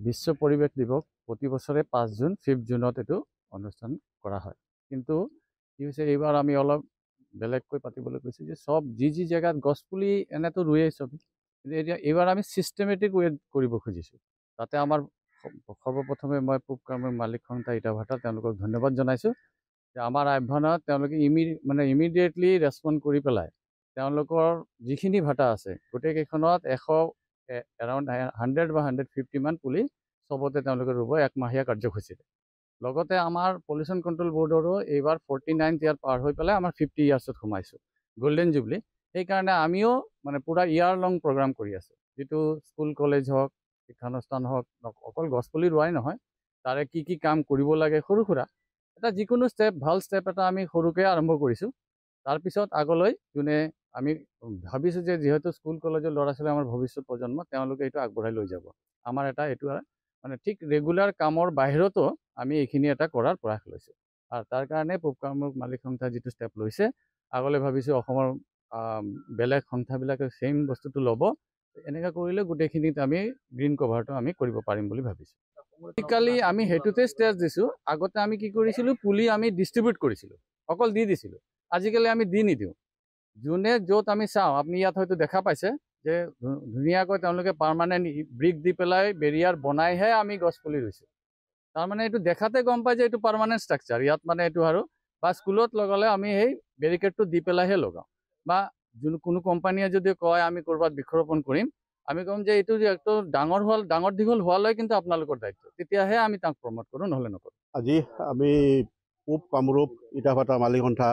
বিশ্ব পৰিৱেশ দিৱস প্ৰতি বছৰে 5 জুন 5 জুনত এইটো অনুষ্ঠান কৰা হয়। কিন্তু কি হৈছে এইবাৰ আমি অলপ বেলেগকৈ পাতিবলৈ কৈছোঁ যে সব যি জেগাত গছপুলি এনেতো ৰুৱে চব, কিন্তু এতিয়া এইবাৰ আমি চিষ্টেমেটিক ৱেত কৰিব খুজিছোঁ। তাতে আমাৰ সৰ্বপ্ৰথমে মই পূব কামৰূপ মালিক সন্থা ইটাভাটা তেওঁলোকক ধন্যবাদ জনাইছোঁ যে আমাৰ আহ্বানত তেওঁলোকে ইমিডিয়েটলি ৰেছপণ্ড কৰি পেলাই তেওঁলোকৰ যিখিনি ভাটা আছে গোটেইকেইখনত এৰাউণ্ড 100 বা 150 মান পুলি চবতে তেওঁলোকে ৰুব একমাহীয়া কাৰ্যসূচীৰে। লগতে আমাৰ পলিউশ্যন কণ্ট্ৰল বৰ্ডৰো এইবাৰ 49 ইয়াৰ পাৰ হৈ পেলাই আমাৰ 50 ইয়াৰ্ছত সোমাইছোঁ গোল্ডেন জুবলি। সেইকাৰণে আমিও মানে পুৰা ইয়াৰ লং প্ৰগ্ৰাম কৰি আছোঁ, যিটো স্কুল কলেজ হওক শিক্ষানুষ্ঠান হওক, অকল গছপুলি ৰোৱাই নহয়, তাৰে কি কাম কৰিব লাগে সৰু সুৰা এটা যিকোনো ষ্টেপ ভাল ষ্টেপ এটা আমি সৰুকৈ আৰম্ভ কৰিছোঁ। তাৰপিছত আগলৈ যোনে আমি ভাবিছোঁ যে যিহেতু স্কুল কলেজৰ ল'ৰা ছোৱালী আমাৰ ভৱিষ্যত প্ৰজন্ম, তেওঁলোকে এইটো আগবঢ়াই লৈ যাব। আমাৰ এইটো মানে ঠিক ৰেগুলাৰ কামৰ বাহিৰতো আমি এইখিনি এটা কৰাৰ প্ৰয়াস লৈছোঁ। আৰু তাৰ কাৰণে পূব কামৰূপ মালিক সন্থাই যিটো ষ্টেপ লৈছে, আগলৈ ভাবিছোঁ অসমৰ বেলেগ সন্থাবিলাকে ছেইম বস্তুটো ল'ব। এনেকৈ কৰিলে গোটেইখিনিত আমি গ্ৰীণ কভাৰটো আমি কৰিব পাৰিম বুলি ভাবিছোঁ। আজিকালি আমি সেইটোতে ষ্টেজ দিছোঁ। আগতে আমি কি কৰিছিলোঁ, পুলি আমি ডিষ্ট্ৰিবিউট কৰিছিলোঁ, অকল দি দিছিলোঁ। আজিকালি আমি দি নিদিওঁ। যোনে য'ত আমি চাওঁ, আপুনি ইয়াত হয়তো দেখা পাইছে যে ধুনীয়াকৈ তেওঁলোকে পাৰ্মানেণ্ট ব্ৰিক দি পেলাই বেৰিয়াৰ বনাইহে আমি গছপুলি ৰুইছোঁ। তাৰমানে এইটো দেখাতে গম পায় যে এইটো পাৰ্মানেণ্ট ষ্ট্ৰাকচাৰ, ইয়াত মানে এইটো আৰু বা স্কুলত লগালে আমি সেই বেৰিকেডটো দি পেলাইহে লগাওঁ। বা কোনো কোম্পানীয়ে যদি কয় আমি ক'ৰবাত বৃক্ষৰোপণ কৰিম, আমি ক'ম যে এইটো একটু ডাঙৰ দীঘল হোৱালৈ কিন্তু আপোনালোকৰ দায়িত্ব, তেতিয়াহে আমি তাক প্ৰমোট কৰোঁ, নহ'লে নকৰোঁ। আজি আমি পূব কামৰূপ ইটাভাটা মালিক সন্থা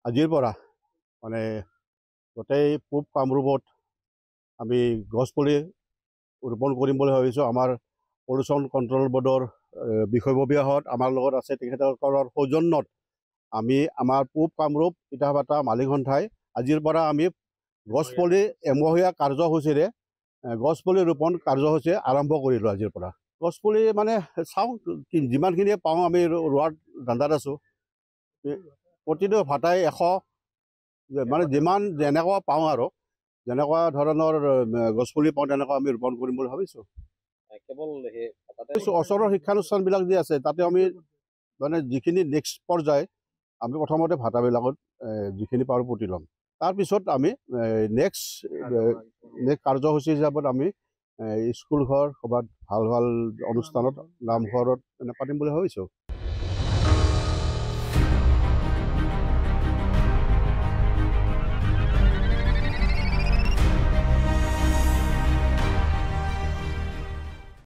আজিৰ পৰা মানে গোটেই পূব কামৰূপত আমি গছপুলি ৰোপণ কৰিম বুলি ভাবিছোঁ। আমাৰ পলিউশ্যন কণ্ট্ৰল বৰ্ডৰ বিষয়ববীয়াহঁত আমাৰ লগত আছে, তেখেতসকলৰ সৌজন্যত আমি আমাৰ পূব কামৰূপ ইটাভাটা মালিক সন্থাই আজিৰ পৰা আমি গছপুলি এমহীয়া কাৰ্যসূচীৰে গছপুলি ৰোপণ কাৰ্যসূচী আৰম্ভ কৰিলোঁ। আজিৰ পৰা গছপুলি মানে চাওঁ যিমানখিনিয়ে পাওঁ আমি ৰোৱাৰ ধান্দাত আছোঁ। প্ৰতিটো ভাটাই 100 মানে যেনেকুৱা পাওঁ আৰু যেনেকুৱা ধৰণৰ গছপুলি পাওঁ তেনেকুৱা আমি ৰোপণ কৰিম বুলি ভাবিছোঁ। কেৱল ওচৰৰ শিক্ষানুষ্ঠানবিলাক যি আছে তাতে আমি মানে যিখিনি নেক্সট পৰ্যায় আমি প্ৰথমতে ভাটাবিলাকত যিখিনি পাৰোঁ পুতি ল'ম। তাৰপিছত আমি নেক্সট কাৰ্যসূচী হিচাপত আমি স্কুল ঘৰ ক'ৰবাত ভাল অনুষ্ঠানত নামঘৰত পাতিম বুলি ভাবিছোঁ।